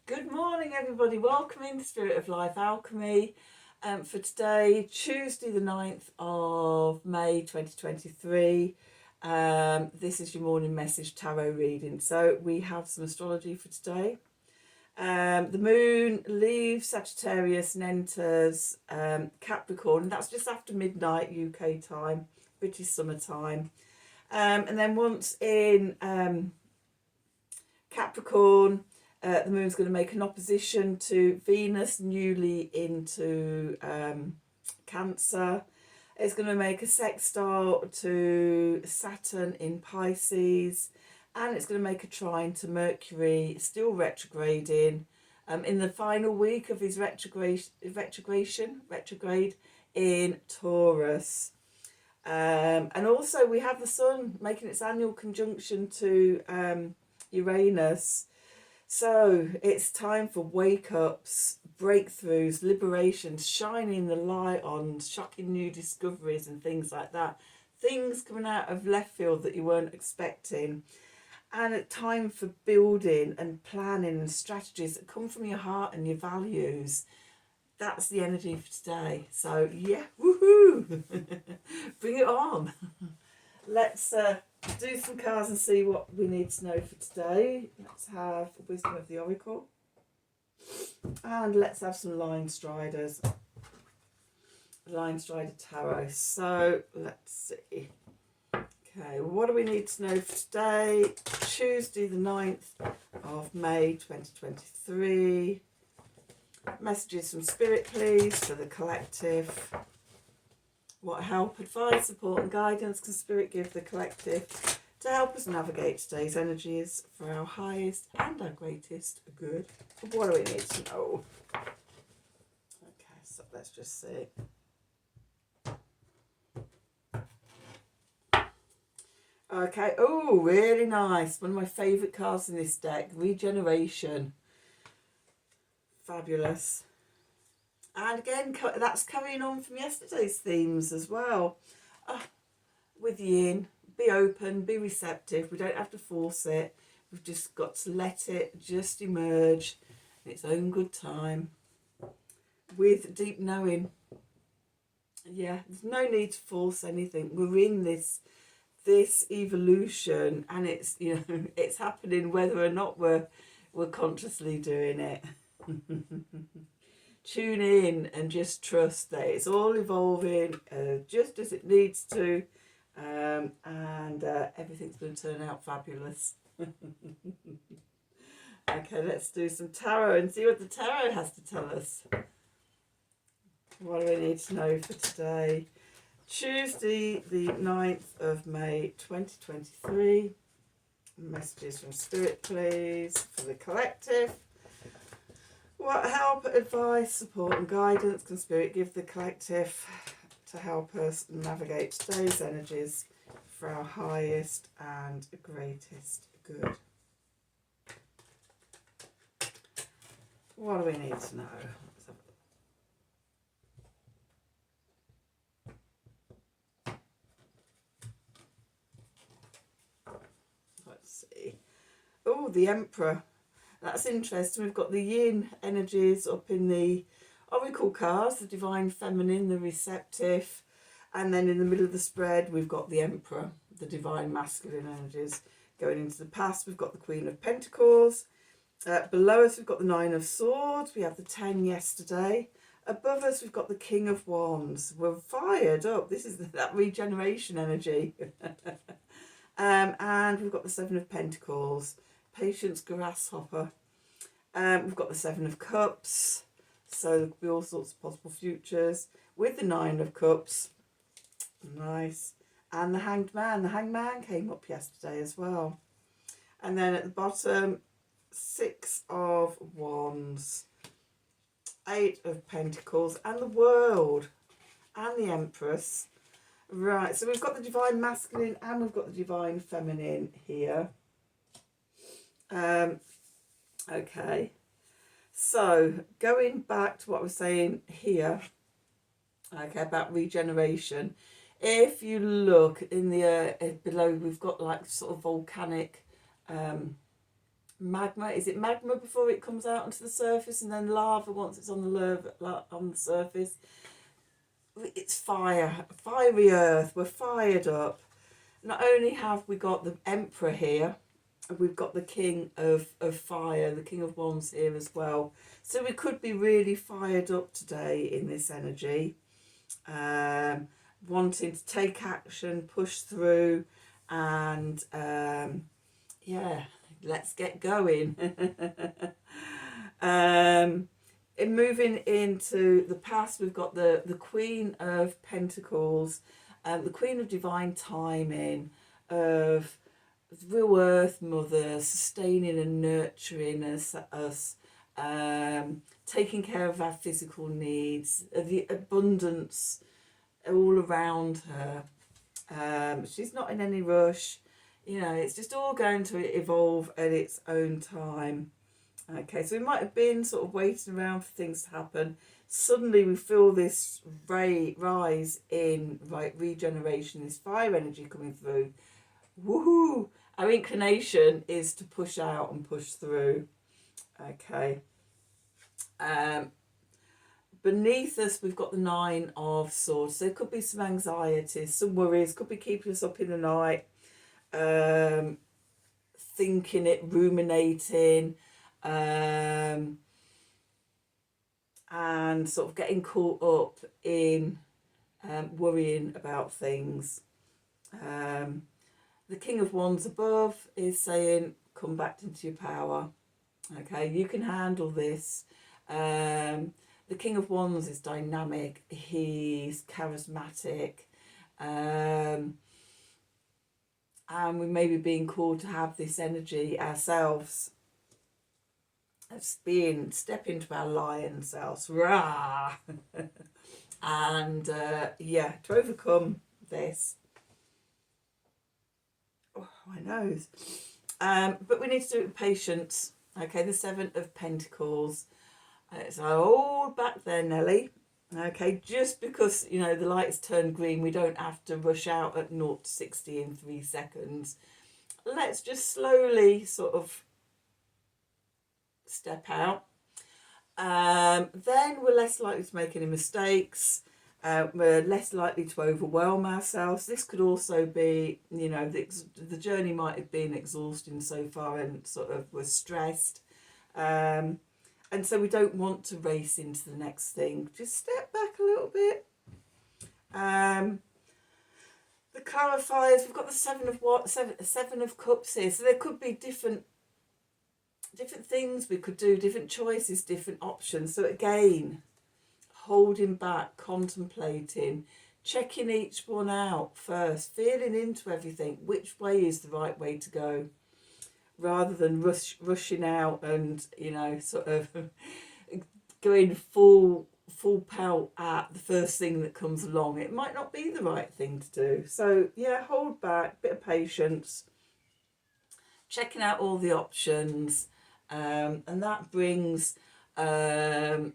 Good morning, everybody. Welcome into Spirit of Life Alchemy for today, Tuesday, the 9th of May 2023. This is your morning message tarot reading. So, we have some astrology for today. The moon leaves Sagittarius and enters Capricorn. That's just after midnight UK time, British summer time. And then once in Capricorn, the moon's going to make an opposition to Venus, newly into Cancer. It's going to make a sextile to Saturn in Pisces, and it's going to make a trine to Mercury, still retrograding, in the final week of his retrograde in Taurus. And also we have the Sun making its annual conjunction to Uranus. So it's time for wake-ups, breakthroughs, liberations, shining the light on shocking new discoveries and things like that. Things coming out of left field that you weren't expecting. And a time for building and planning and strategies that come from your heart and your values. That's the energy for today. So yeah, woohoo! Bring it on. Let's do some cards and see what we need to know for today. Let's have Wisdom of the Oracle. And let's have some Line Striders. Line Strider Tarot. So let's see. Okay, what do we need to know for today? Tuesday the 9th of May 2023. Messages from Spirit, please, for the collective. What help, advice, support and guidance can Spirit give the collective to help us navigate today's energies for our highest and our greatest good? What do we need to know? Okay, so let's just see. Okay, oh, really nice. One of my favourite cards in this deck, Regeneration. Fabulous. And again, that's carrying on from yesterday's themes as well. With yin, be open, be receptive. We don't have to force it. We've just got to let it just emerge in its own good time with deep knowing. Yeah, there's no need to force anything. We're in this evolution, and it's, you know, it's happening whether or not we're consciously doing it. Tune in and just trust that it's all evolving just as it needs to, and everything's going to turn out fabulous. Okay, let's do some tarot and see what the tarot has to tell us. What do we need to know for today? Tuesday the 9th of May 2023. Messages from Spirit, please, for the collective. What help, advice, support and guidance can Spirit give the collective to help us navigate today's energies for our highest and greatest good? What do we need to know? Let's see. Oh, the Emperor. That's interesting. We've got the yin energies up in the oracle cards, the divine feminine, the receptive, and then in the middle of the spread we've got the Emperor, the divine masculine energies. Going into the past, we've got the Queen of Pentacles. Below us, we've got the Nine of Swords. We have the 10 yesterday. Above us, we've got the King of Wands. We're fired up. This is that regeneration energy. And we've got the Seven of Pentacles. Patience, grasshopper. We've got the Seven of Cups, so there could be all sorts of possible futures with the Nine of Cups. Nice. And the Hanged Man. The Hanged Man came up yesterday as well. And then at the bottom, Six of Wands, Eight of Pentacles, and the World, and the Empress. Right, so we've got the divine masculine and we've got the divine feminine here. Okay, so going back to what I was saying here, okay, about regeneration. If you look in the below, we've got like sort of volcanic magma. Is it magma before it comes out onto the surface, and then lava once it's on the surface? It's fire, fiery earth. We're fired up. Not only have we got the emperor here, we've got the king of fire, the king of wands here as well. So we could be really fired up today in this energy, wanting to take action, push through, and yeah, let's get going. In moving into the past, we've got the Queen of Pentacles, the Queen of Divine Timing, of real Earth Mother, sustaining and nurturing us, taking care of our physical needs, the abundance all around her. She's not in any rush. You know, it's just all going to evolve at its own time. Okay, so we might have been sort of waiting around for things to happen. Suddenly we feel this rise in regeneration, this fire energy coming through. Woohoo! Our inclination is to push out and push through. Okay. Beneath us, we've got the Nine of Swords. So there could be some anxieties, some worries, could be keeping us up in the night, thinking it, ruminating, and sort of getting caught up in worrying about things. The King of Wands above is saying, come back into your power. Okay, you can handle this. The King of Wands is dynamic. He's charismatic. And we may be being called to have this energy ourselves. Step into our lion selves. Rah! And yeah, to overcome this. Oh, my nose. But we need to do it with patience. Okay, the Seven of Pentacles. So hold back there, Nelly. Okay, just because, you know, the lights turn green, we don't have to rush out at 0 to 60 in 3 seconds. Let's just slowly sort of step out. Then we're less likely to make any mistakes. We're less likely to overwhelm ourselves. This could also be, you know, the journey might have been exhausting so far and sort of we're stressed. And so we don't want to race into the next thing. Just step back a little bit. The clarifiers, we've got the Seven of Cups here. So there could be different things we could do, different choices, different options. So again, holding back, contemplating, checking each one out first, feeling into everything, which way is the right way to go, rather than rushing out and, you know, sort of going full pelt at the first thing that comes along. It might not be the right thing to do. So yeah, hold back, bit of patience, checking out all the options, and that brings the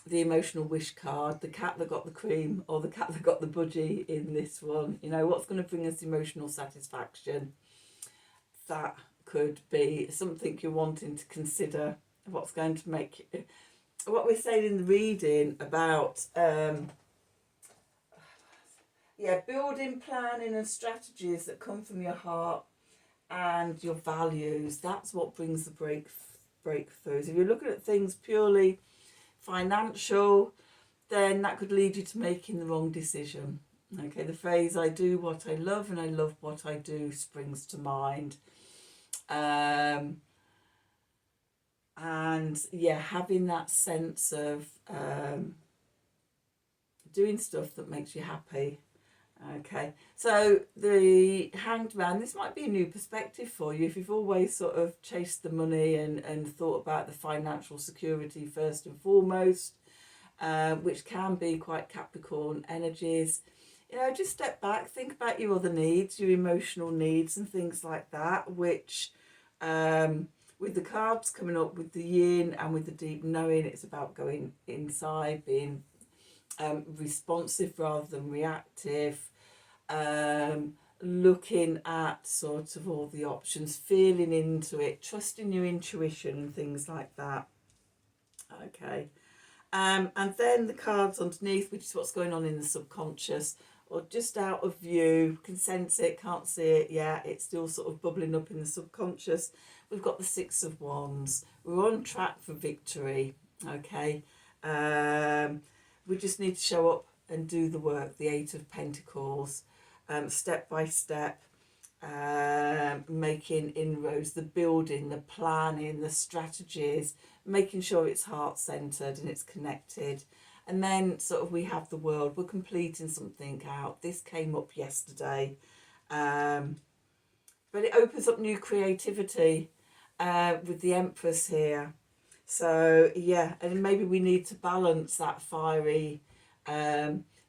emotional wish card, the cat that got the cream or the cat that got the budgie in this one. You know, what's going to bring us emotional satisfaction? That could be something you're wanting to consider. What's going to make you, what we're saying in the reading about building, planning and strategies that come from your heart and your values. That's what brings the breakthroughs. If you're looking at things purely financial, then that could lead you to making the wrong decision. Okay, the phrase "I do what I love and I love what I do" springs to mind. And yeah, having that sense of doing stuff that makes you happy. Okay, so the Hanged Man, this might be a new perspective for you if you've always sort of chased the money and thought about the financial security first and foremost, which can be quite Capricorn energies. You know, just step back, think about your other needs, your emotional needs and things like that, which with the cards coming up with the yin and with the deep knowing, it's about going inside, being responsive rather than reactive, looking at sort of all the options, feeling into it, trusting your intuition and things like that. Okay. And then the cards underneath, which is what's going on in the subconscious, or just out of view, can sense it, can't see it yet, it's still sort of bubbling up in the subconscious. We've got the Six of Wands. We're on track for victory. Okay. We just need to show up and do the work. The Eight of Pentacles, step by step, making inroads, the building, the planning, the strategies, making sure it's heart-centered and it's connected. And then sort of we have the world, we're completing something out. This came up yesterday, but it opens up new creativity with the Empress here. So yeah, and maybe we need to balance that fiery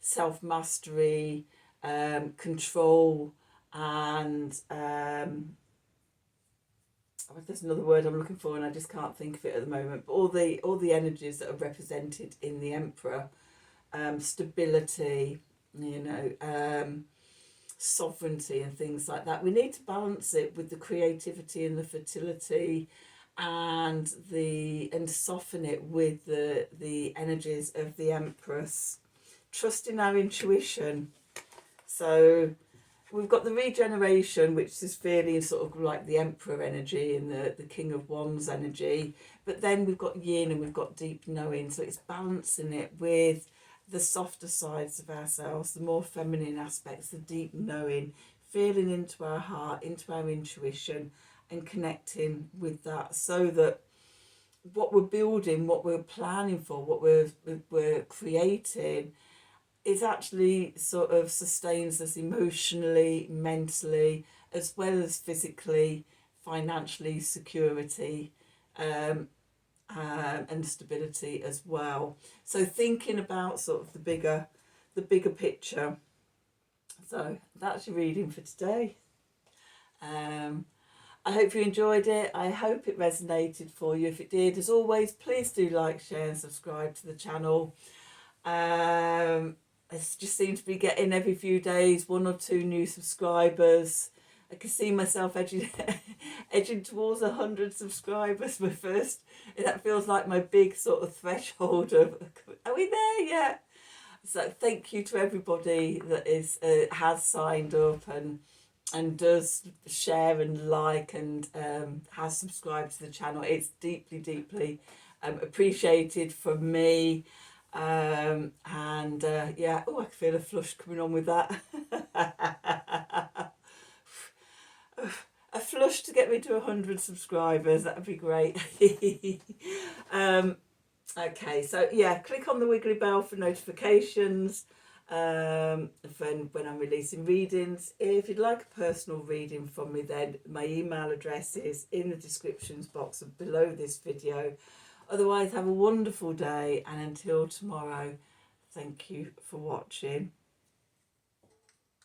self-mastery, control, and there's another word I'm looking for and I just can't think of it at the moment, but all the energies that are represented in the Emperor, stability, sovereignty and things like that. We need to balance it with the creativity and the fertility and soften it with the energies of the Empress, trusting our intuition. So we've got the regeneration, which is fairly sort of like the Emperor energy and the King of Wands energy. But then we've got yin and we've got deep knowing. So it's balancing it with the softer sides of ourselves, the more feminine aspects, the deep knowing, feeling into our heart, into our intuition and connecting with that, so that what we're building, what we're planning for, what we're creating is actually sort of sustains us emotionally, mentally, as well as physically, financially, security, and stability as well. So thinking about sort of the bigger picture. So that's your reading for today. I hope you enjoyed it. I hope it resonated for you. If it did, as always, please do like, share and subscribe to the channel. I just seem to be getting every few days 1 or 2 new subscribers. I can see myself edging towards 100 subscribers. That feels like my big sort of threshold of, are we there yet? So thank you to everybody that has signed up and does share and like and has subscribed to the channel. It's deeply, deeply appreciated from me. Yeah, oh, I can feel a flush coming on with that. A flush to get me to 100 subscribers, that would be great. Okay, so yeah, click on the wiggly bell for notifications when I'm releasing readings. If you'd like a personal reading from me, then my email address is in the descriptions box below this video. Otherwise, have a wonderful day, and until tomorrow, thank you for watching.